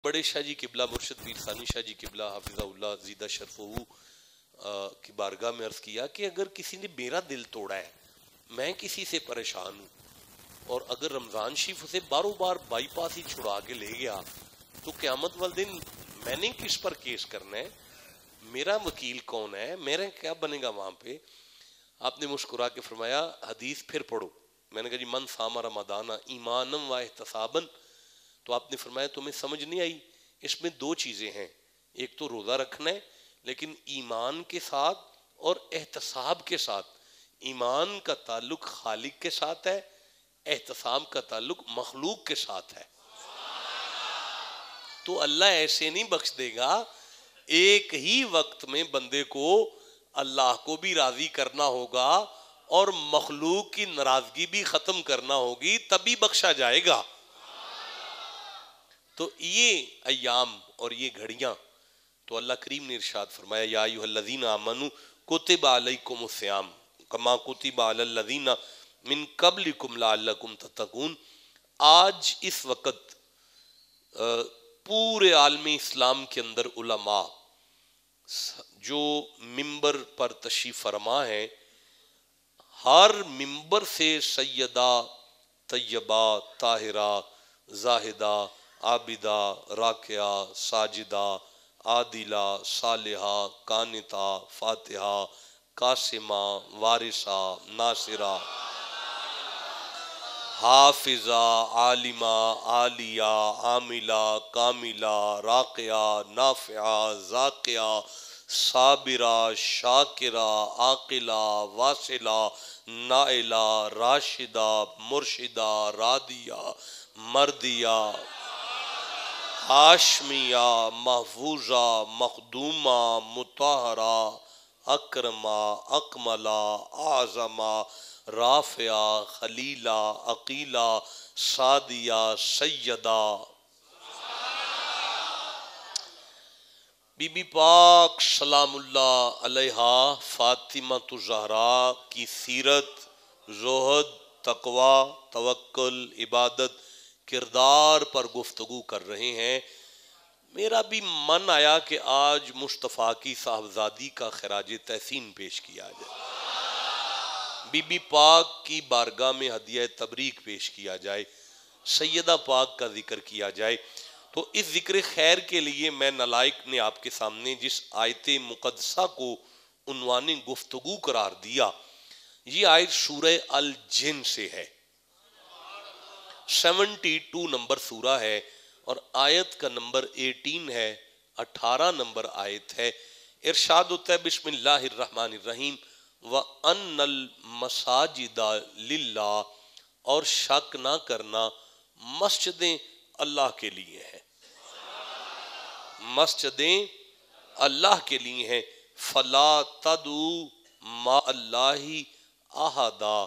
بڑے شاہ جی قبلہ مرشد پیر ثانی شاہ جی قبلہ حافظہ اللہ زیدہ شرفہ کی بارگاہ میں عرض کیا کہ اگر کسی نے میرا دل توڑا ہے، میں کسی سے پریشان ہوں، اور اگر رمضان شریف اسے باروں بار بائی پاس ہی چھڑا کے لے گیا تو قیامت والے دن میں نے کس پر کیس کرنا ہے؟ میرا وکیل کون ہے؟ میرا کیا بنے گا وہاں پہ؟ آپ نے مسکرا کے فرمایا حدیث پھر پڑھو۔ میں نے کہا جی من صام رمضان ایمانا و احتسابا، تو آپ نے فرمایا تمہیں سمجھ نہیں آئی، اس میں دو چیزیں ہیں، ایک تو روزہ رکھنا ہے لیکن ایمان کے ساتھ اور احتساب کے ساتھ۔ ایمان کا تعلق خالق کے ساتھ ہے، احتساب کا تعلق مخلوق کے ساتھ ہے۔ تو اللہ ایسے نہیں بخش دے گا، ایک ہی وقت میں بندے کو اللہ کو بھی راضی کرنا ہوگا اور مخلوق کی ناراضگی بھی ختم کرنا ہوگی، تبھی بخشا جائے گا۔ تو یہ ایام اور یہ گھڑیاں تو اللہ کریم نے ارشاد فرمایا یا ایھا الذین آمنوا کتب علیکم الصیام کما کتب علی الذین من قبلکم لعلکم تتقون۔ آج اس وقت پورے عالم اسلام کے اندر علماء جو ممبر پر تشریف فرما ہے، ہر ممبر سے سیدہ طیبہ طاہرہ زاہدہ عابدہ راکعہ ساجدہ عادلہ صالحہ قانتہ فاتحہ قاسمہ وارثہ ناصرہ حافظہ عالمہ عالیہ عاملہ کاملہ راقعہ نافعہ ذاکرہ صابرہ شاکرہ عاقلہ واصلہ نائلہ راشدہ مرشدہ رادیہ مردیہ ہاشمیہ محفوظہ مخدومہ مطہرہ اکرمہ اکملہ اعظمہ رافعہ خلیلہ عقیلہ سعدیہ سیدہ۔ بی بی پاک سلام اللہ علیہا فاطمہ الزہراء کی سیرت، زہد، تقوی، توکل، عبادت، کردار پر گفتگو کر رہے ہیں۔ میرا بھی من آیا کہ آج مصطفیٰ کی صاحبزادی کا خراج تحسین پیش کیا جائے، بی بی پاک کی بارگاہ میں ہدیہ تبریک پیش کیا جائے، سیدہ پاک کا ذکر کیا جائے۔ تو اس ذکر خیر کے لیے میں نالائق نے آپ کے سامنے جس آیت مقدسہ کو عنوان گفتگو قرار دیا، یہ آیت سورہ الجن سے ہے، 72 نمبر سورہ ہے، اور آیت کا نمبر 18 ہے، 18 نمبر آیت ہے۔ ارشاد ہوتا ہے بسم اللہ الرحمن الرحیم وَأَنَّ الْمَسَاجِدَ لِلَّهِ، اور شک نہ کرنا مسجدیں اللہ کے لیے ہیں، مسجدیں اللہ کے لیے ہیں۔ فَلَا تَدْعُوا مَعَ اللَّهِ أَحَدًا،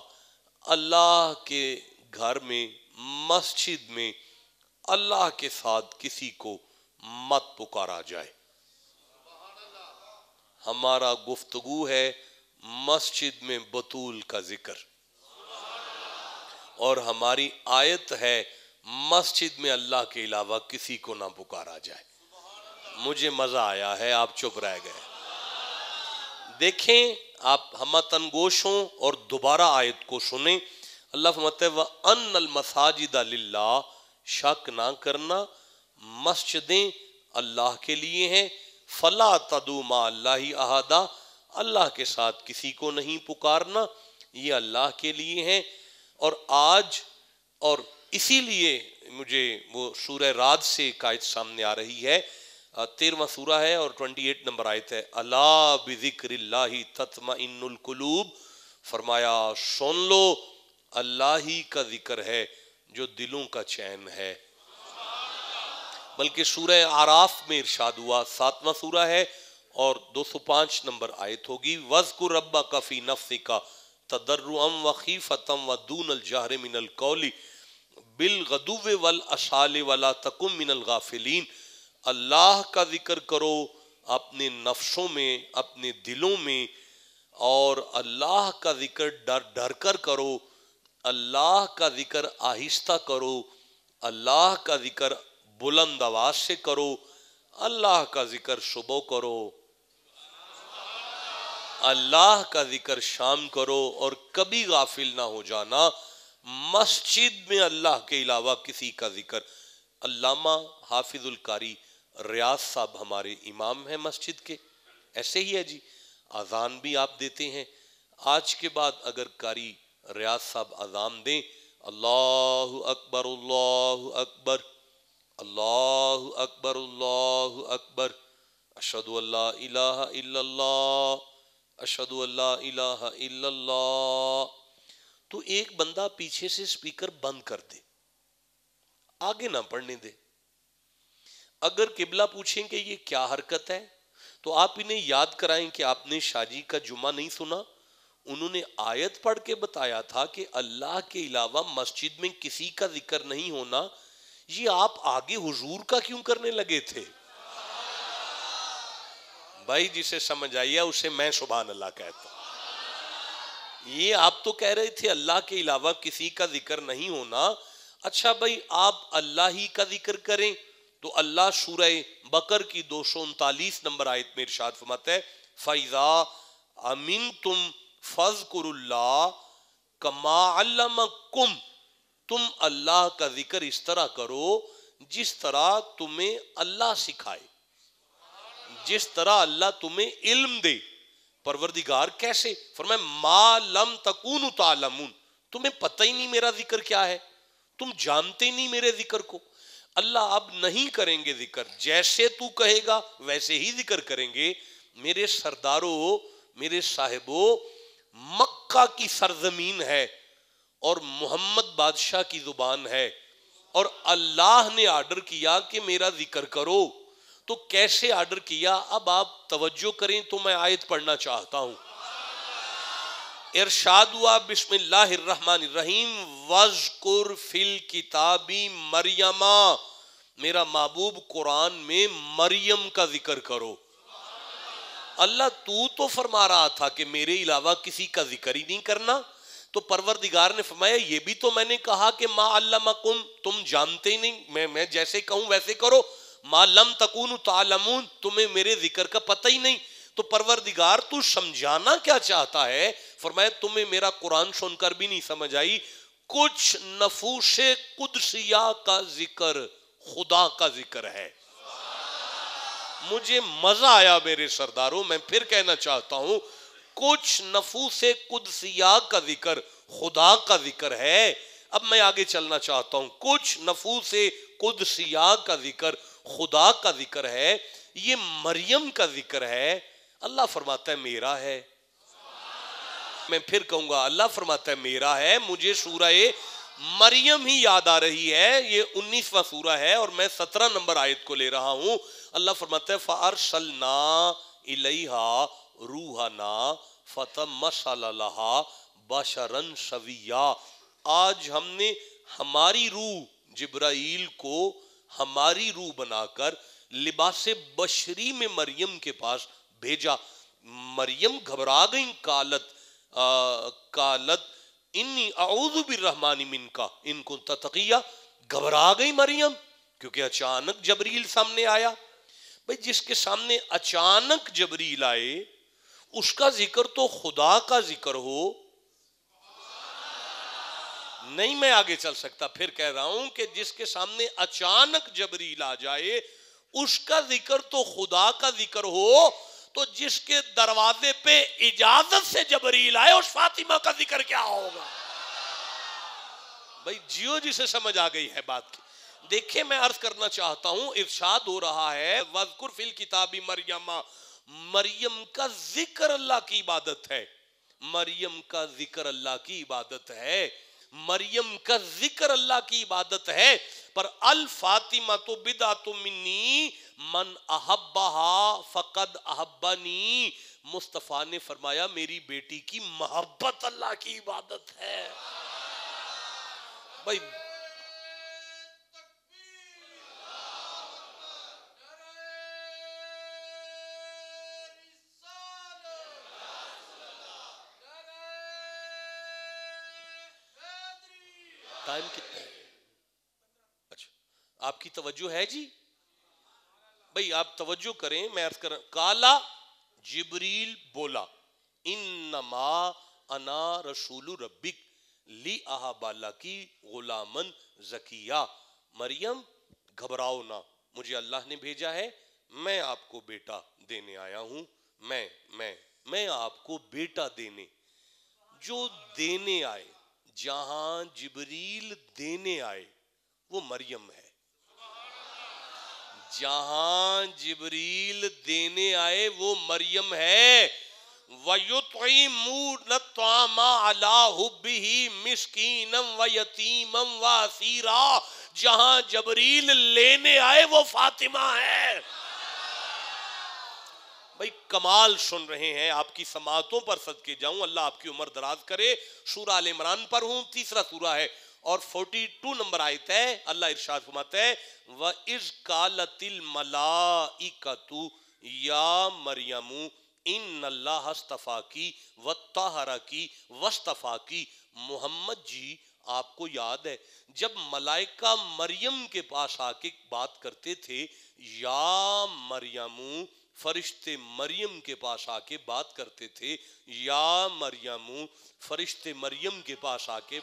اللہ کے گھر میں مسجد میں اللہ کے ساتھ کسی کو مت پکارا جائے۔ ہمارا گفتگو ہے مسجد میں بطول کا ذکر، اور ہماری آیت ہے مسجد میں اللہ کے علاوہ کسی کو نہ پکارا جائے۔ مجھے مزہ آیا ہے، آپ چپ رہ گئے۔ دیکھیں آپ ہمتن گوش ہوں اور دوبارہ آیت کو سنیں۔ اللہ فرماتا ہے وَأَنَّ الْمَسَاجِدَ لِلَّهِ، شک نہ کرنا مسجدیں اللہ کے لیے ہیں۔ فَلَا تَدْعُوا مَعَ اللَّهِ أَحَدًا، اللہ کے ساتھ کسی کو نہیں پکارنا، یہ اللہ کے لیے ہیں۔ اور آج اور اسی لیے مجھے وہ سورہ رعد سے ایک آیت سامنے آ رہی ہے، 13واں سورہ ہے اور 28 نمبر آیت ہے، الا بذکر اللہ تطمئن القلوب، فرمایا سن لو اللہ ہی کا ذکر ہے جو دلوں کا چین ہے۔ بلکہ سورہ اعراف میں ارشاد ہوا، 7واں سورہ ہے اور 205 نمبر آیت ہوگی، وَاذْكُرْ رَبَّكَ فِي نَفْسِكَ تَضَرُّعًا وَخِيفَةً وَدُونَ الْجَهْرِ مِنَ الْقَوْلِ بِالْغُدُوِّ وَالْآصَالِ وَلَا تَكُن مِنَ الْغَافِلِينَ، اللہ کا ذکر کرو اپنے نفسوں میں، اپنے دلوں میں، اور اللہ کا ذکر ڈر ڈر کر کرو، اللہ کا ذکر آہستہ کرو، اللہ کا ذکر بلند آواز سے کرو، اللہ کا ذکر صبح کرو، اللہ کا ذکر شام کرو، اور کبھی غافل نہ ہو جانا مسجد میں اللہ کے علاوہ کسی کا ذکر۔ علامہ حافظ القاری ریاض صاحب ہمارے امام ہیں مسجد کے، ایسے ہی ہے جی، اذان بھی آپ دیتے ہیں۔ آج کے بعد اگر قاری ریاض صاحب اذان دیں، اللہ اکبر اللہ اکبر، اللہ اکبر اللہ اکبر، اشہد ان لا الہ الا اللہ، اشہد ان لا الہ الا اللہ، تو ایک بندہ پیچھے سے سپیکر بند کر دے، آگے نہ پڑھنے دے۔ اگر قبلہ پوچھیں کہ یہ کیا حرکت ہے تو آپ انہیں یاد کرائیں کہ آپ نے شاہ جی کا جمعہ نہیں سنا، انہوں نے آیت پڑھ کے بتایا تھا کہ اللہ کے علاوہ مسجد میں کسی کا ذکر نہیں ہونا، یہ آپ آگے حضور کا کیوں کرنے لگے تھے؟ بھائی جسے سمجھ آئی ہے اسے میں سبحان اللہ کہتا ہوں۔ یہ آپ تو کہہ رہے تھے اللہ کے علاوہ کسی کا ذکر نہیں ہونا، اچھا بھائی آپ اللہ ہی کا ذکر کریں تو اللہ سورہ بقر کی 239 نمبر آیت میں ارشاد فرماتا ہے فَإِذَا أَمِنْتُمْ فَاذْكُرُوا اللَّهَ كَمَا عَلَّمَكُمْ، تم اللہ کا ذکر اس طرح کرو جس طرح تمہیں اللہ سکھائے، جس طرح اللہ تمہیں علم دے۔ پروردگار کیسے؟ فرمایا ما لم تکونوا تعلمون، تمہیں پتہ ہی نہیں میرا ذکر کیا ہے، تم جانتے نہیں میرے ذکر کو۔ اللہ اب نہیں کریں گے ذکر، جیسے تو کہے گا ویسے ہی ذکر کریں گے۔ میرے سرداروں، میرے صاحبوں، مکہ کی سرزمین ہے اور محمد بادشاہ کی زبان ہے، اور اللہ نے آرڈر کیا کہ میرا ذکر کرو، تو کیسے آرڈر کیا؟ اب آپ توجہ کریں تو میں آیت پڑھنا چاہتا ہوں۔ ارشاد ہوا بسم اللہ الرحمن الرحیم وَاذْكُرْ فِي الْكِتَابِ مَرْيَمَ، میرا محبوب قرآن میں مریم کا ذکر کرو۔ اللہ تو فرما رہا تھا کہ میرے علاوہ کسی کا ذکر ہی نہیں کرنا، تو پروردگار نے فرمایا یہ بھی تو میں نے کہا کہ ما علمکم، تم جانتے ہی نہیں، میں جیسے کہوں ویسے کرو، ما لم تکونوا تعلمون، تمہیں میرے ذکر کا پتہ ہی نہیں۔ تو پروردگار تو سمجھانا کیا چاہتا ہے؟ فرمایا تمہیں میرا قرآن سن کر بھی نہیں سمجھ آئی، کچھ نفوس قدسیہ کا ذکر خدا کا ذکر ہے۔ مجھے مزہ آیا میرے سرداروں، میں پھر کہنا چاہتا ہوں کچھ نفوس قدسیہ کا ذکر خدا کا ذکر ہے۔ اب میں آگے چلنا چاہتا ہوں، کچھ نفوس قدسیہ کا ذکر خدا کا ذکر ہے، یہ مریم کا ذکر ہے۔ اللہ فرماتا ہے میرا ہے، میں پھر کہوں گا اللہ فرماتا ہے میرا ہے۔ مجھے سورہ مریم ہی یاد آ رہی ہے، یہ 19واں سورہ ہے اور میں 17 نمبر آیت کو لے رہا ہوں۔ اللہ فرماتا ہے فَأَرْسَلْنَا إِلَيْهَا رُوحَنَا فَتَمَثَّلَ لَهَا بَشَرًا سَوِيًّا، آج ہم نے ہماری روح جبرائیل کو ہماری روح بنا کر لباس بشری میں مریم کے پاس بھیجا۔ مریم گھبرا گئی، قالت انی اعوذ بالرحمن منک ان کنت تقیہ، گھبرا گئی مریم کیونکہ اچانک جبریل سامنے آیا۔ بھئی جس کے سامنے اچانک جبریل آئے اس کا ذکر تو خدا کا ذکر ہو، نہیں میں آگے چل سکتا، پھر کہہ رہا ہوں کہ جس کے سامنے اچانک جبریل آ جائے اس کا ذکر تو خدا کا ذکر ہو، تو جس کے دروازے پہ اجازت سے جبریل آئے اس فاطمہ کا ذکر کیا ہوگا؟ بھئی جیو جسے سمجھ آ گئی ہے بات کی۔ دیکھیں میں عرض کرنا چاہتا ہوں، ارشاد ہو رہا ہے وَاذْكُرْ فِي الْكِتَابِ مَرْيَمَ، مریم کا ذکر اللہ کی عبادت ہے، مریم کا ذکر اللہ کی عبادت ہے، مریم کا ذکر اللہ کی عبادت ہے، پر الفاطمہ تو بدعۃ منی من احبہا فقد احبنی، مصطفیٰ نے فرمایا میری بیٹی کی محبت اللہ کی عبادت ہے۔ بھائی ٹائم کتنا ہے؟ اچھا آپ کی توجہ ہے جی؟ بھئی آپ توجہ کریں، میں عرض کروں، کالا جبریل بولا انما انا رسول ربک لی اہب لکی غلامن زکیہ، مریم گھبراؤ نہ، مجھے اللہ نے بھیجا ہے، میں آپ کو بیٹا دینے آیا ہوں، میں آپ کو بیٹا دینے، جو دینے آئے، جہاں جبریل دینے آئے وہ مریم ہے، جہاں جبریل دینے آئے وہ مریم ہے۔ وَيُطْعِمُونَ الطَّعَامَ عَلَىٰ حُبِّهِ مِسْكِينًا وَيَتِيمًا وَأَسِيرًا، جہاں جبریل لینے آئے وہ فاطمہ ہے۔ بھئی کمال سن رہے ہیں، آپ کی سماعتوں پر صدقے جاؤں، اللہ آپ کی عمر دراز کرے۔ سورہ آل عمران پر ہوں، تیسرا سورہ ہے اور 42 نمبر آیت ہے، اللہ ارشاد فرماتا ہے وَإِذْ قَالَتِ الْمَلَائِكَةُ يَا مَرْيَمُ إِنَّ اللَّهَ اصْطَفَاكِ وَطَّهَّرَكِ وَاصْطَفَاكِ، محمد جی آپ کو یاد ہے جب ملائکہ مریم کے پاس آ کے بات کرتے تھے، یا مریم، فرشتے مریم کے پاس آ کے بات کرتے تھے، یا مریم، فرشتے مریم کے پاس آ کے،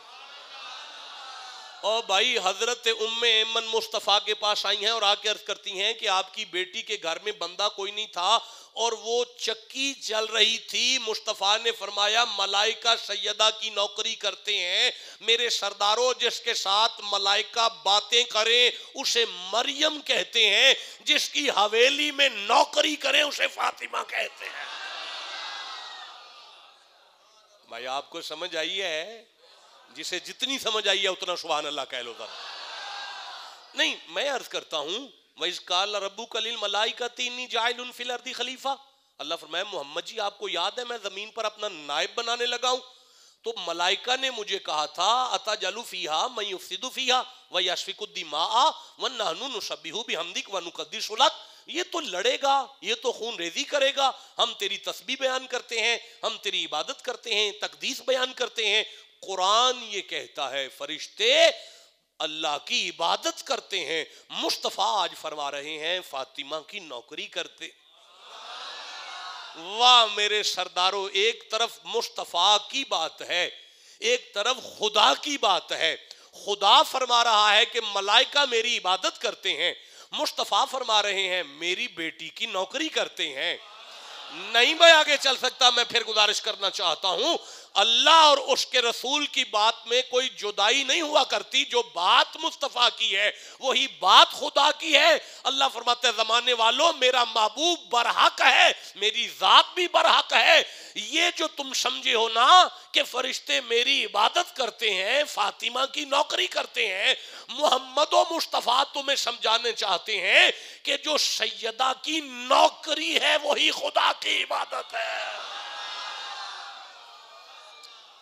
اور بھائی حضرت ام ایمن مصطفیٰ کے پاس آئی ہیں اور آ کے عرض کرتی ہیں کہ آپ کی بیٹی کے گھر میں بندہ کوئی نہیں تھا اور وہ چکی چل رہی تھی، مصطفیٰ نے فرمایا ملائکہ سیدہ کی نوکری کرتے ہیں، میرے سرداروں جس کے ساتھ ملائکہ باتیں کریں اسے مریم کہتے ہیں، جس کی حویلی میں نوکری کریں اسے فاطمہ کہتے ہیں۔ بھائی آپ کو سمجھ آئی ہے؟ جسے جتنی سمجھ آئی ہے اتنا سبحان اللہ کہہ لو ذرا۔ نہیں، میں عرض کرتا ہوں وَإِذْ قَالَ رَبُّكَ لِلْمَلَائِكَةِ إِنِّي جَاعِلٌ فِي الْأَرْضِ خلیفہ، اللہ فرمایا محمد جی آپ کو یاد ہے میں زمین پر اپنا نائب بنانے لگا ہوں، تو ملائکہ نے مجھے کہا تھا أَتَجْعَلُ فِيهَا مَن يُفْسِدُ فِيهَا وَيَسْفِكُ الدِّمَاءَ وَنَحْنُ نُسَبِّحُ بِحَمْدِكَ وَنُقَدِّسُ لَكَ، یہ تو لڑے گا، یہ تو خون ریزی کرے گا، ہم تیری تسبیح بیان کرتے ہیں، ہم تیری عبادت کرتے ہیں، تقدیس بیان کرتے ہیں۔ قرآن یہ کہتا ہے فرشتے اللہ کی عبادت کرتے ہیں، مصطفیٰ آج فرما رہے ہیں فاطمہ کی نوکری کرتے۔ واہ میرے سرداروں، ایک طرف مصطفیٰ کی بات ہے، ایک طرف خدا کی بات ہے۔ خدا فرما رہا ہے کہ ملائکہ میری عبادت کرتے ہیں، مصطفیٰ فرما رہے ہیں میری بیٹی کی نوکری کرتے ہیں۔ نہیں میں آگے چل سکتا، میں پھر گزارش کرنا چاہتا ہوں، اللہ اور اس کے رسول کی بات میں کوئی جدائی نہیں ہوا کرتی، جو بات مصطفیٰ کی ہے وہی بات خدا کی ہے۔ اللہ فرماتا ہے زمانے والوں میرا محبوب برحق ہے، میری ذات بھی برحق ہے۔ یہ جو تم سمجھے ہو نا کہ فرشتے میری عبادت کرتے ہیں، فاطمہ کی نوکری کرتے ہیں، محمد و مصطفیٰ تمہیں سمجھانے چاہتے ہیں کہ جو سیدہ کی نوکری ہے وہی خدا کی عبادت ہے۔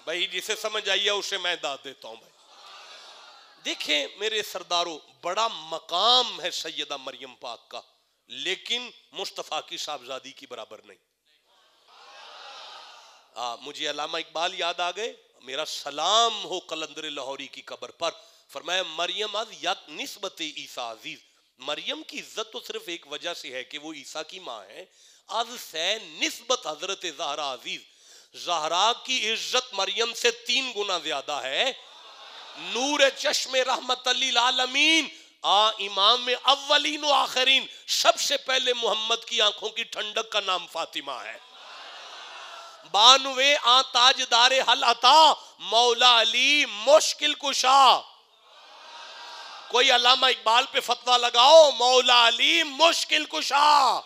بھائی جسے سمجھ آئیے اسے میں داد دیتا ہوں۔ بھائی دیکھیں میرے سرداروں، بڑا مقام ہے سیدہ مریم پاک کا، لیکن مصطفیٰ کی صاحبزادی کی برابر نہیں۔ مجھے علامہ اقبال یاد آ گئے، میرا سلام ہو قلندر لاہوری کی قبر پر، فرمایا مریم از یک نسبت عیسیٰ عزیز، مریم کی عزت تو صرف ایک وجہ سے ہے کہ وہ عیسیٰ کی ماں ہے، از سے نسبت حضرت زہرا عزیز، زہرا کی عزت مریم سے 3 گنا زیادہ ہے۔ نور چشم رحمت للعالمین، امام اولین و آخرین، سب سے پہلے محمد کی آنکھوں کی ٹھنڈک کا نام فاطمہ ہے۔ بانوے تاجدار حل عطا، مولا علی مشکل کشا، کوئی علامہ اقبال پہ فتویٰ لگاؤ، مولا علی مشکل کشا،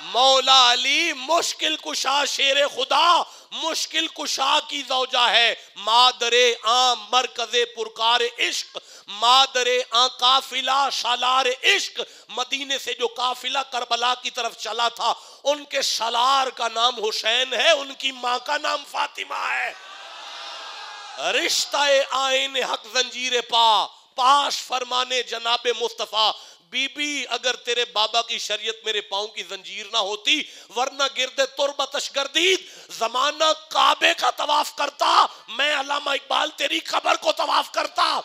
مولا علی مشکل کشا، شیر خدا مشکل کشا کی زوجہ ہے، مادر آن مرکز پرکار عشق، مادر آن قافلہ سالار عشق، مدینے سے جو قافلہ کربلا کی طرف چلا تھا ان کے سالار کا نام حسین ہے، ان کی ماں کا نام فاطمہ ہے۔ رشتہ آئین حق زنجیر پاس فرمانے جناب مصطفیٰ، بی بی اگر تیرے بابا کی شریعت میرے پاؤں کی زنجیر نہ ہوتی، ورنہ گرد تربتش گردید، زمانہ کعبے کا طواف کرتا، میں علامہ اقبال تیری قبر کو طواف کرتا۔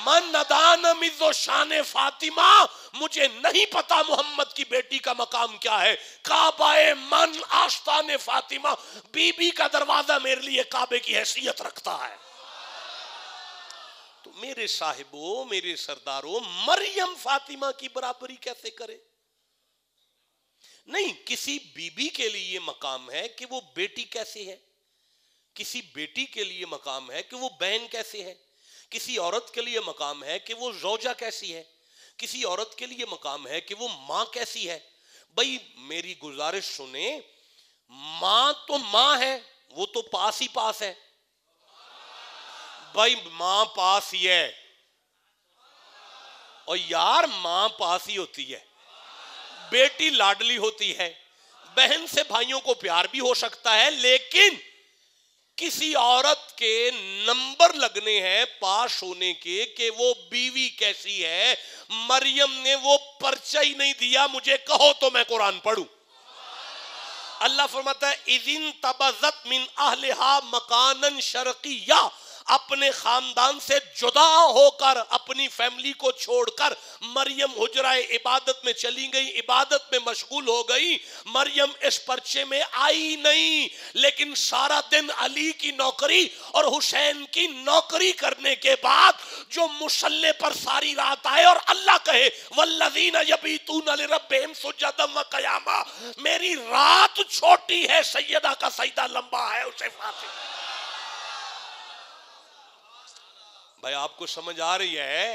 من ندان مزو شان فاطمہ، مجھے نہیں پتا محمد کی بیٹی کا مقام کیا ہے. کعبہ من آستان فاطمہ، بی بی کا دروازہ میرے لیے کعبے کی حیثیت رکھتا ہے. تو میرے صاحبوں، میرے سرداروں، مریم فاطمہ کی برابری کیسے کرے؟ نہیں، کسی بی بی کے لیے مقام ہے کہ وہ بیٹی کیسے ہے، کسی بیٹی کے لیے مقام ہے کہ وہ بہن کیسے ہے، کسی عورت کے لیے مقام ہے کہ وہ زوجہ کیسی ہے، کسی عورت کے لیے مقام ہے کہ وہ ماں کیسی ہے. بھئی میری گزارش سنیں، ماں تو ماں ہے، وہ تو پاس ہی پاس ہے. بھائی ماں پاس ہی ہے، اور یار ماں پاس ہی ہوتی ہے، بیٹی لاڈلی ہوتی ہے، بہن سے بھائیوں کو پیار بھی ہو سکتا ہے، لیکن کسی عورت کے نمبر لگنے ہیں پاس ہونے کے کہ وہ بیوی کیسی ہے. مریم نے وہ پرچہ ہی نہیں دیا. مجھے کہو تو میں قرآن پڑھوں. اللہ فرماتا ہے اِذِن تَبَذَتْ مِنْ أَهْلِهَا مَكَانًا شَرْقِيًّا، اپنے خاندان سے جدا ہو کر، اپنی فیملی کو چھوڑ کر مریم حجرہ عبادت میں چلی گئی، عبادت میں مشغول ہو گئی. مریم اس پرچے میں آئی نہیں، لیکن سارا دن علی کی نوکری اور حسین کی نوکری کرنے کے بعد جو مصلی پر ساری رات آئے اور اللہ کہے وَالَّذِينَ يَبِيتُونَ لِرَبِّهِمْ سُجَّدًا وَقِيَامًا، میری رات چھوٹی ہے، سیدہ کا سجدہ لمبا ہے، اسے فاطمہ. بھائی آپ کو سمجھ آ رہی ہے؟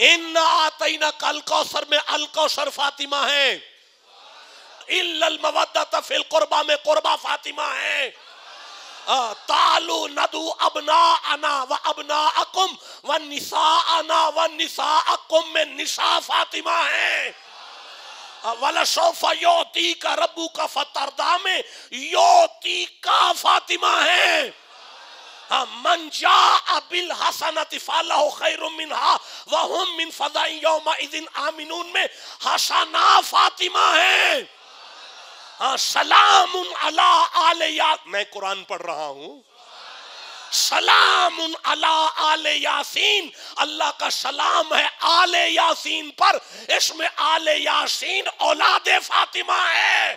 اِنَّا آتَيْنَاكَ الْكَوْثَرَ میں الکوثر فاطمہ ہے، إِلَّا الْمَوَدَّةَ فِي الْقُرْبَى میں قربہ فاطمہ ہے. تعالوا ندعو ابناءنا وابناءکم ونساءنا ونساءکم میں نساء فاطمہ ہے. وَلَسَوْفَ يُعْطِيكَ رَبُّكَ فَتَرْضَىٰ میں يُعْطِيكَ فاطمہ ہے. من جاء بالحسنۃ فلہ خیر منہا وہم من فزع یومئذ آمنون میں حسنہ فاطمہ ہے. سلام علی آل یاسین، میں قرآن پڑھ رہا ہوں، سلام علی آل یاسین، اللہ کا سلام ہے آل یاسین پر. اس میں آل یاسین اولاد فاطمہ ہے.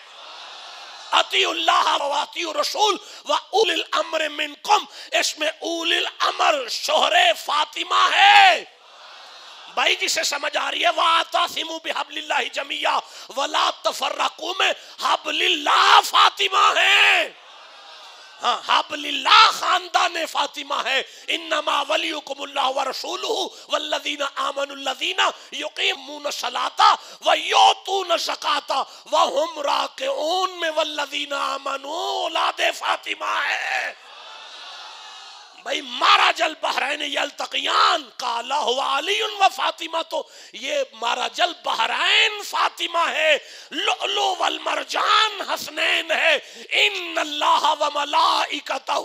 اطیعوا اللہ و اطیعوا الرسول و اولی الامر منکم، اس میں اولی الامر شوہر فاطمہ ہے. بھائی جسے سمجھ آ رہی ہے وَاعْتَصِمُوا بِحَبْلِ اللَّهِ جَمِيعًا وَلَا تَفَرَّقُوا میں حبل اللہ فاطمہ ہے. حبل اللہ خاندان فاطمہ ہے. انما ولیکم اللہ ورسولہ والذین آمنوا الذین یقیمون الصلاۃ ویؤتون الزکاۃ وہم راکعون میں والذین آمنوا اولاد فاطمہ ہے. بھئی مارج البحرین یلتقیان قال هو علی و فاطمہ، تو یہ مارج البحرین فاطمہ ہے، لؤلؤ والمرجان حسنین ہے. ان اللہ و ملائکتہ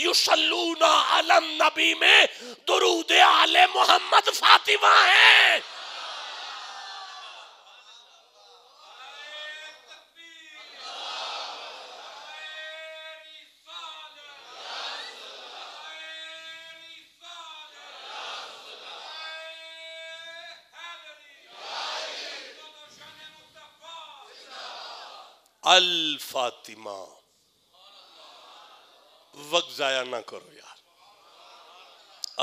یصلون علی النبی میں درود آل محمد فاطمہ ہے. الفاطمہ، وقت ضائع نہ کرو یار.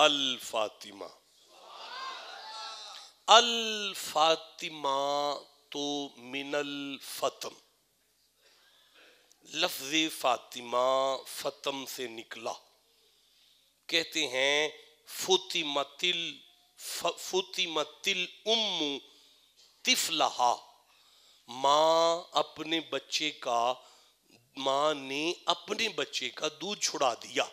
الفاطمہ، الفاطمہ تو من الفتم، لفظ فاطمہ فتم سے نکلا. کہتے ہیں فطمت الام طفلہا، ماں اپنے بچے کا، ماں نے اپنے بچے کا دودھ چھڑا دیا.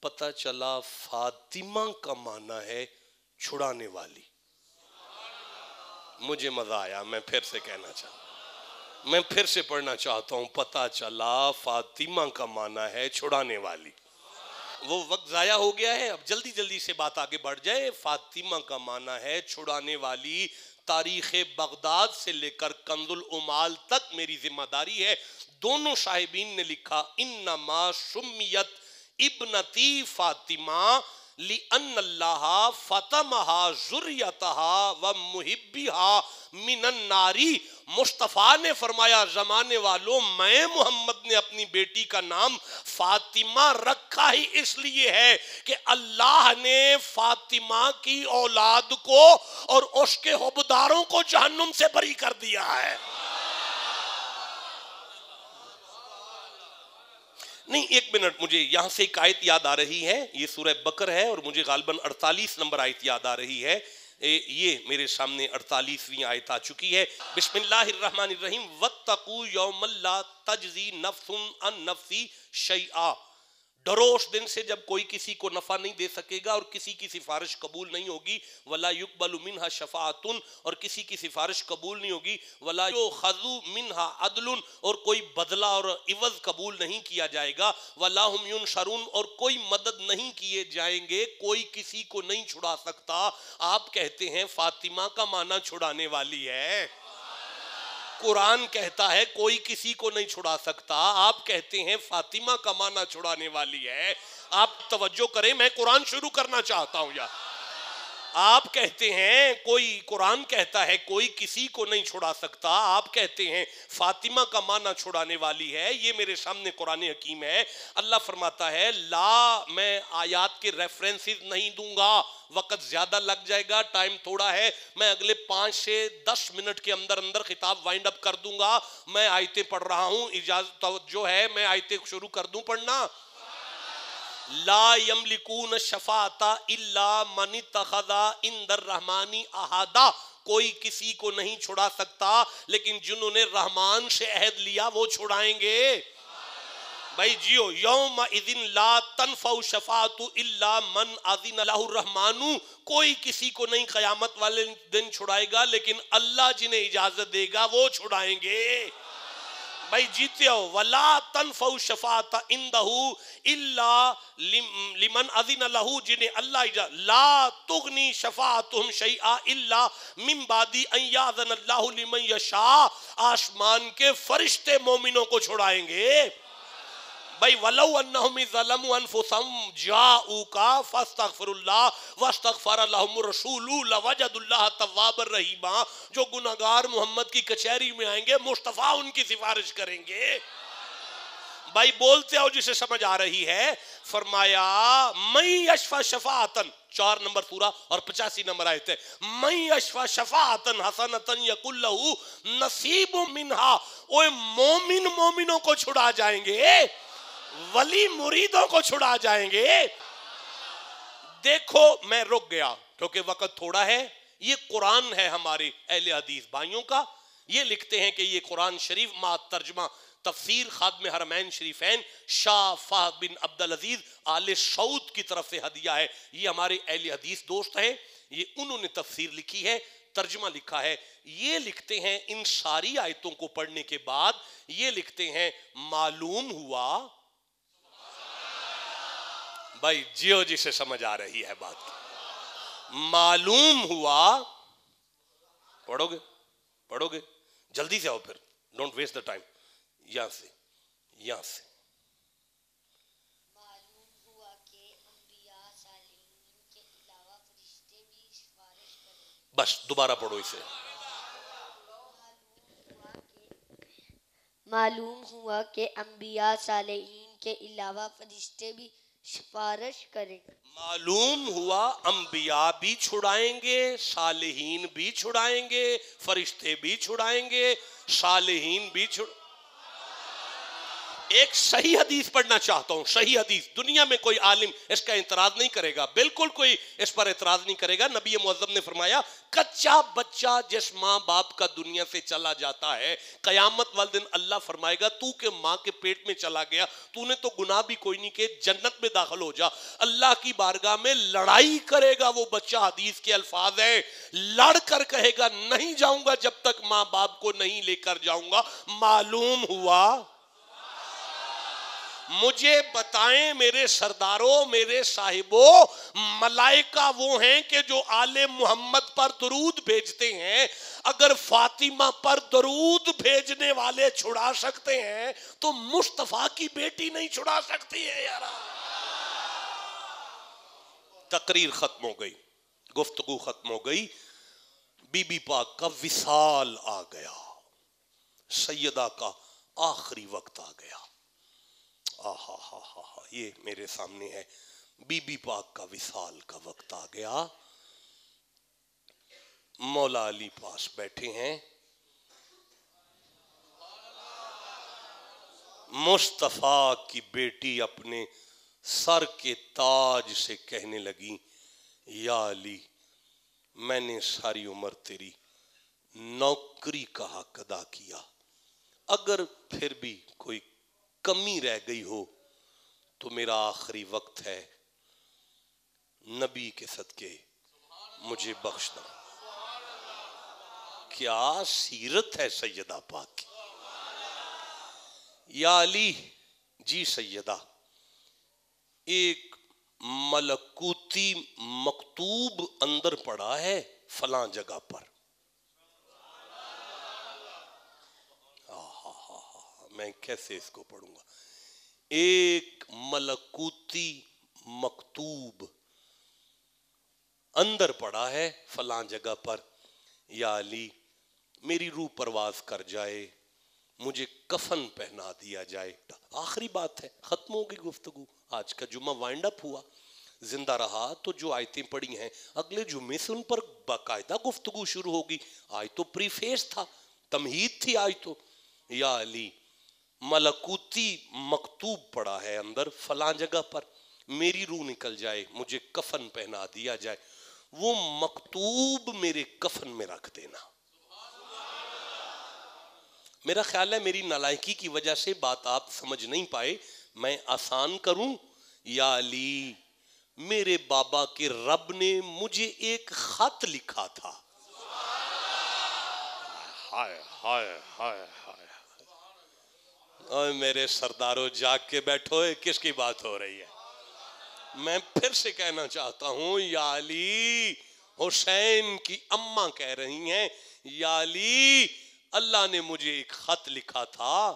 پتہ چلا فاطمہ کا معنی ہے چھڑانے والی. مجھے مزہ آیا، میں پھر سے کہنا چاہتا، میں پھر سے پڑھنا چاہتا ہوں. پتہ چلا فاطمہ کا معنی ہے چھڑانے والی. وہ وقت ضائع ہو گیا ہے، اب جلدی جلدی سے بات آگے بڑھ جائے. فاطمہ کا معنی ہے چھڑانے والی. تاریخ بغداد سے لے کر کنز العمال تک میری ذمہ داری ہے. دونوں صاحبین نے لکھا انما سمیت ابنتی فاطمہ، لِأَنَّ اللَّهَ فَطَمَهَا ذُرِّيَّتَهَا وَمُحِبِّهَا مِنَ النَّارِ. مصطفیٰ نے فرمایا زمانے والوں میں محمد نے اپنی بیٹی کا نام فاطمہ رکھا ہی اس لیے ہے کہ اللہ نے فاطمہ کی اولاد کو اور اس کے حبداروں کو جہنم سے بری کر دیا ہے. نہیں ایک منٹ، مجھے یہاں سے ایک آیت یاد آ رہی ہے، یہ سورہ بکر ہے اور مجھے غالباً 48 نمبر آیت یاد آ رہی ہے. یہ میرے سامنے 48ویں آیت آ چکی ہے. بسم اللہ الرحمن الرحیم. وَاتَّقُوا يَوْمًا لَا تَجْزِي نَفْسٌ عَن نَفْسٍ شَيْئًا. ڈرو اس دن سے جب کوئی کسی کو نفع نہیں دے سکے گا اور کسی کی سفارش قبول نہیں ہوگی. وَلَا يُقْبَلُ مِنْهَا شَفَاعَةٌ. اور کسی کی سفارش قبول نہیں ہوگی. وَلَا يُؤْخَذُ مِنْهَا عَدْلٌ. اور کوئی بدلہ اور عوض قبول نہیں کیا جائے گا. وَلَا هُمْ يُنْصَرُونَ. اور کوئی مدد نہیں کیے جائیں گے، کوئی کسی کو نہیں چھڑا سکتا. آپ کہتے ہیں فاطمہ کا معنی چھڑانے والی ہے، قرآن کہتا ہے کوئی کسی کو نہیں چھڑا سکتا. آپ کہتے ہیں فاطمہ کا معنی چھڑانے والی ہے. آپ توجہ کریں، میں قرآن شروع کرنا چاہتا ہوں. یا آپ کہتے ہیں کوئی، قرآن کہتا ہے کوئی کسی کو نہیں چھڑا سکتا، آپ کہتے ہیں فاطمہ کا معنی چھڑانے والی ہے. یہ میرے سامنے قرآن حکیم ہے. اللہ فرماتا ہے لا، میں آیات کے ریفرنسز نہیں دوں گا، وقت زیادہ لگ جائے گا، ٹائم تھوڑا ہے. میں اگلے 5 سے 10 منٹ کے اندر اندر خطاب وائنڈ اپ کر دوں گا. میں آیتیں پڑھ رہا ہوں، اجازت توجہ ہے، میں آیتیں شروع کر دوں پڑھنا. لا یملکون الشفاعۃ الا من اتخذ عند الرحمن عہدا. کوئی کسی کو نہیں چھڑا سکتا لیکن جنہوں نے رحمان سے عہد لیا وہ چھڑائیں گے. بھائی جیو. یوم اذن لا تنفع شفاعت الا من اذن له الرحمن. کوئی کسی کو نہیں قیامت والے دن چھڑائے گا لیکن اللہ جنہیں اجازت دے گا وہ چھڑائیں گے. بھائی جیتے ہو. ولا تنفع شفاعت عنده الا لمن اذن له. جنہیں اللہ اجازت. لا تغنی شفاعتهم شیئا الا من بعد ان یاذن اللہ لمن یشاء. آسمان کے فرشتے مومنوں کو چھڑائیں گے. بھائی ولو انہم ظلموا انفسهم جاءوک فاستغفر اللہ واستغفر لهم الرسول لوجدوا اللہ توابا رحیما. جو گناہگار محمد کی کچہری میں آئیں گے مصطفیٰ ان کی سفارش کریں گے. بھائی بولتے ہو جسے سمجھ آ رہی ہے. فرمایا من یشفع شفاعتا، 4 نمبر سورہ اور 85 نمبر آیت ہے. من یشفع شفاعتا حسنتا یکن له نصیب منها. اوے مومن مومنوں کو چھڑا جائیں گے، ولی مریدوں کو چھڑا جائیں گے. دیکھو میں رک گیا کیونکہ وقت تھوڑا ہے. یہ قرآن ہے ہمارے اہل حدیث بھائیوں کا. یہ لکھتے ہیں کہ یہ قرآن شریف ما ترجمہ تفسیر خادم حرمین شریفین شاہ فہد بن عبدالعزیز آل سعود کی طرف سے ہدیہ ہے. یہ ہمارے اہل حدیث دوست ہیں، یہ انہوں نے تفسیر لکھی ہے، ترجمہ لکھا ہے. یہ لکھتے ہیں ان ساری آیتوں کو پڑھنے کے بعد یہ لکھتے ہیں معلوم ہوا. بھائی جیو جی سے سمجھ آ رہی ہے بات. معلوم ہوا. پڑھو گے پڑھو گے جلدی سے آؤ پھر، ڈونٹ ویسٹ دا ٹائم. یہاں سے معلوم ہوا کہ انبیاء صالحین کے علاوہ فرشتے بھی سفارش کریں. بس دوبارہ پڑھو اسے. معلوم ہوا کہ انبیاء صالحین کے علاوہ فرشتے بھی سفارش کریں. معلوم ہوا انبیاء بھی چھڑائیں گے، صالحین بھی چھڑائیں گے، فرشتے بھی چھڑائیں گے، صالحین بھی ایک صحیح حدیث پڑھنا چاہتا ہوں. صحیح حدیث. دنیا میں کوئی عالم اس کا اعتراض نہیں کرے گا، بالکل کوئی اس پر اعتراض نہیں کرے گا. نبی معظم نے فرمایا کچا بچہ جس ماں باپ کا دنیا سے چلا جاتا ہے قیامت والے دن اللہ فرمائے گا تو کہ ماں کے پیٹ میں چلا گیا، تو نے تو گناہ بھی کوئی نہیں کہ جنت میں داخل ہو جا. اللہ کی بارگاہ میں لڑائی کرے گا وہ بچہ. حدیث کے الفاظ ہیں لڑ کر کہے گا نہیں جاؤں گا جب تک ماں باپ کو نہیں لے کر جاؤں گا. معلوم ہوا. مجھے بتائیں میرے سرداروں، میرے صاحبوں، ملائکہ وہ ہیں کہ جو آل محمد پر درود بھیجتے ہیں. اگر فاطمہ پر درود بھیجنے والے چھڑا سکتے ہیں تو مصطفیٰ کی بیٹی نہیں چھڑا سکتی ہے یار. تقریر ختم ہو گئی, گفتگو ختم ہو گئی, بی بی پاک کا وصال آ گیا, سیدہ کا آخری وقت آ گیا. آہا ہا ہا ہا, یہ میرے سامنے ہے, بی بی پاک کا وصال کا وقت آ گیا. مولا علی پاس بیٹھے ہیں, مصطفیٰ کی بیٹی اپنے سر کے تاج سے کہنے لگی, یا علی میں نے ساری عمر تیری نوکری کا حق ادا کیا, اگر پھر بھی کوئی کمی رہ گئی ہو تو میرا آخری وقت ہے, نبی کے صدقے مجھے بخش دو. کیا سیرت ہے سیدہ پاک کی. یا علی, جی سیدہ, ایک ملکوتی مکتوب اندر پڑا ہے فلاں جگہ پر. میں کیسے اس کو پڑھوں گا؟ ایک ملکوتی مکتوب اندر پڑا ہے فلاں جگہ پر. یا علی میری روح پرواز کر جائے, مجھے کفن پہنا دیا جائے. آخری بات ہے, ختم ہو گئی گفتگو. آج کا جمعہ وائنڈ اپ ہوا, زندہ رہا تو جو آیتیں پڑھی ہیں اگلے جمعے سے ان پر باقاعدہ گفتگو شروع ہوگی. آج تو پری فیس تھا, تمہید تھی آج تو. یا علی ملکوتی مکتوب پڑا ہے اندر فلاں جگہ پر, میری روح نکل جائے, مجھے کفن پہنا دیا جائے, وہ مکتوب میرے کفن میں رکھ دینا. میرا خیال ہے میری نالائکی کی وجہ سے بات آپ سمجھ نہیں پائے, میں آسان کروں. یا علی میرے بابا کے رب نے مجھے ایک خط لکھا تھا. ہائے ہائے ہائے ہائے, اوے میرے سرداروں جاگ کے بیٹھو, کس کی بات ہو رہی ہے؟ میں پھر سے کہنا چاہتا ہوں, یا علی, حسین کی اماں کہہ رہی ہیں, یا علی اللہ نے مجھے ایک خط لکھا تھا.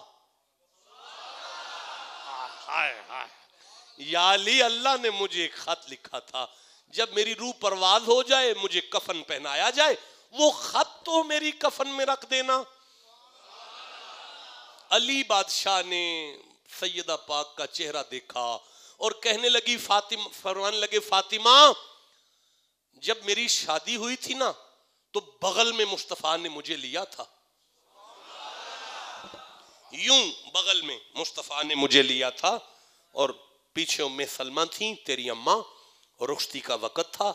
یا علی اللہ نے مجھے ایک خط لکھا تھا, جب میری روح پرواز ہو جائے مجھے کفن پہنایا جائے, وہ خط تو میری کفن میں رکھ دینا. علی بادشاہ نے سیدہ پاک کا چہرہ دیکھا اور کہنے لگی, فاطمہ, فرمانے لگے, فاطمہ جب میری شادی ہوئی تھی نا تو بغل میں مصطفیٰ نے مجھے لیا تھا. یوں بغل میں مصطفیٰ نے مجھے لیا تھا, اور پیچھے ام سلمہ تھیں تیری اماں, رخصتی کا وقت تھا,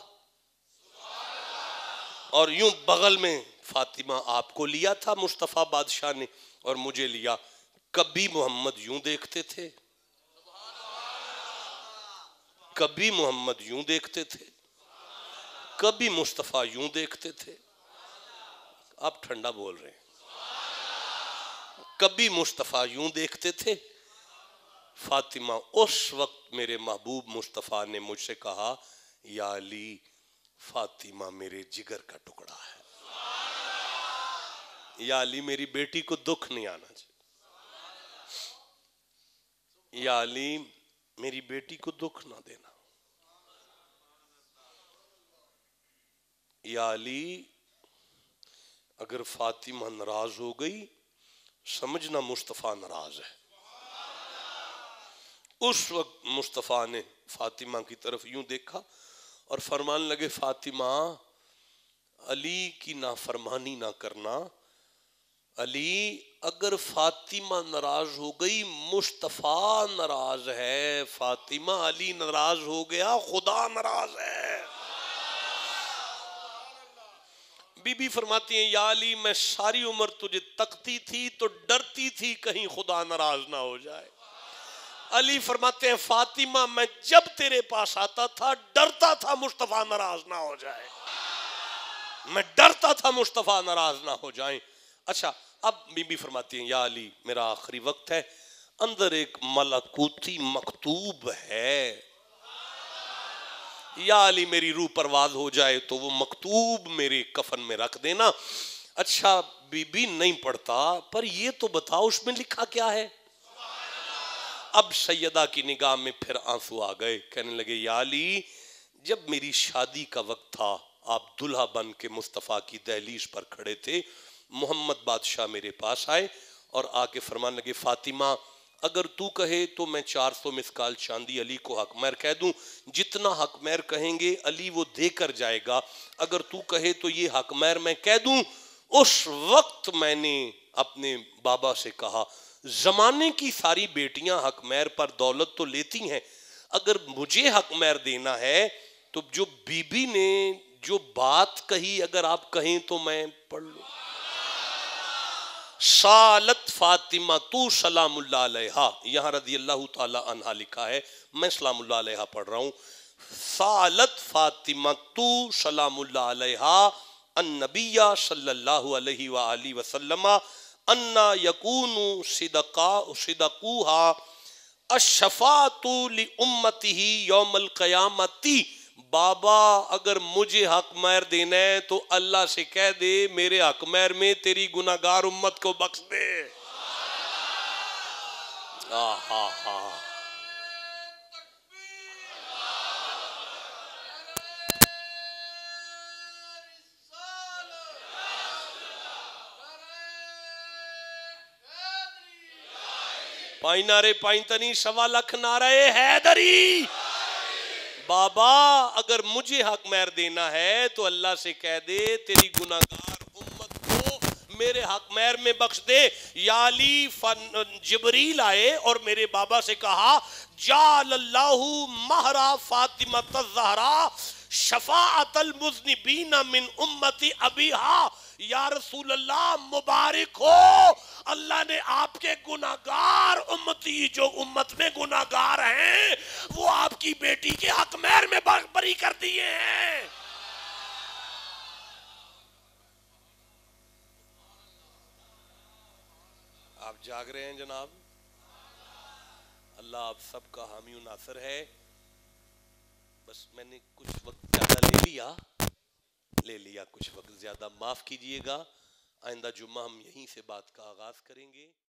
اور یوں بغل میں فاطمہ آپ کو لیا تھا مصطفیٰ بادشاہ نے, اور مجھے لیا. کبھی محمد یوں دیکھتے تھے, کبھی محمد یوں دیکھتے تھے, کبھی مصطفیٰ یوں دیکھتے تھے. آپ ٹھنڈا بول رہے ہیں. کبھی مصطفیٰ یوں دیکھتے تھے. فاطمہ, اس وقت میرے محبوب مصطفیٰ نے مجھ سے کہا, یا علی فاطمہ میرے جگر کا ٹکڑا ہے. یا علی میری بیٹی کو دکھ نہیں آنا چاہیے. یا علی میری بیٹی کو دکھ نہ دینا. یا علی اگر فاطمہ ناراض ہو گئی سمجھنا مصطفیٰ ناراض ہے. اس وقت مصطفیٰ نے فاطمہ کی طرف یوں دیکھا اور فرمانے لگے, فاطمہ علی کی نافرمانی نہ کرنا. علی اگر فاطمہ ناراض ہو گئی مصطفیٰ ناراض ہے, فاطمہ علی ناراض ہو گیا خدا ناراض ہے. بی بی فرماتی ہیں, یا علی میں ساری عمر تجھے تکتی تھی تو ڈرتی تھی کہیں خدا ناراض نہ ہو جائے. علی فرماتے ہیں, فاطمہ میں جب تیرے پاس آتا تھا ڈرتا تھا مصطفیٰ ناراض نہ ہو جائے, میں ڈرتا تھا مصطفیٰ ناراض نہ ہو جائیں. اچھا اب بی بی فرماتی ہیں, یا علی میرا آخری وقت ہے, اندر ایک ملکوتی مکتوب ہے, یا علی میری روح پرواز ہو جائے تو وہ مکتوب میرے کفن میں رکھ دینا. اچھا بی بی نہیں پڑھتا, پر یہ تو بتاؤ اس میں لکھا کیا ہے. اب سیدہ کی نگاہ میں پھر آنسو آ گئے, کہنے لگے, یا علی جب میری شادی کا وقت تھا، آپ دلہا بن کے مصطفیٰ کی دہلیز پر کھڑے تھے، محمد بادشاہ میرے پاس آئے اور آ کے فرمان لگے فاطمہ اگر تو کہے تو میں 400 مسکال چاندی علی کو حق مہر کہہ دوں، جتنا حق مہر کہیں گے علی وہ دے کر جائے گا، اگر تو کہے تو یہ حق مہر میں کہہ دوں۔ اس وقت میں نے اپنے بابا سے کہا زمانے کی ساری بیٹیاں حق مہر پر دولت تو لیتی ہیں، اگر مجھے حق مہر دینا ہے تو جو بی بی نے جو بات کہی اگر آپ کہیں تو میں پڑھ لوں۔ سالت فاطمہ تو سلام اللہ علیہا، یہاں رضی اللہ تعالی عنہ لکھا ہے، میں سلام اللہ علیہا پڑھ رہا ہوں۔ سالت فاطمہ تو سلام اللہ علیہا النبی صلی اللہ علیہ وآلہ وسلم انا یکون صدقوہا الشفاعۃ لامتہ یوم القیامتی، بابا اگر مجھے حق مہر دینا ہے تو اللہ سے کہہ دے میرے حق مہر میں تیری گناہگار امت کو بخش دے۔ پائیں نعرے پائیں تنی 1.25 لاکھ نعرے حیدری۔ بابا اگر مجھے حق مہر دینا ہے تو اللہ سے کہہ دے تیری گناہگار امت کو میرے حق مہر میں بخش دے۔ یا علی جبریل آئے اور میرے بابا سے کہا جعل اللہ مہر فاطمہ الزہرا شفاعت المذنبین من امت ابیہا، یا رسول اللہ مبارک ہو، اللہ نے آپ کے گناہگار امتی جو امت میں گناہگار ہیں وہ آپ کی بیٹی کے حق مہر میں بری کر دیے ہیں۔ آپ جاگ رہے ہیں جناب؟ اللہ آپ سب کا حامی و ناصر ہے۔ بس میں نے کچھ وقت زیادہ لے لیا کچھ وقت زیادہ، معاف کیجئے گا، آئندہ جمعہ ہم یہیں سے بات کا آغاز کریں گے۔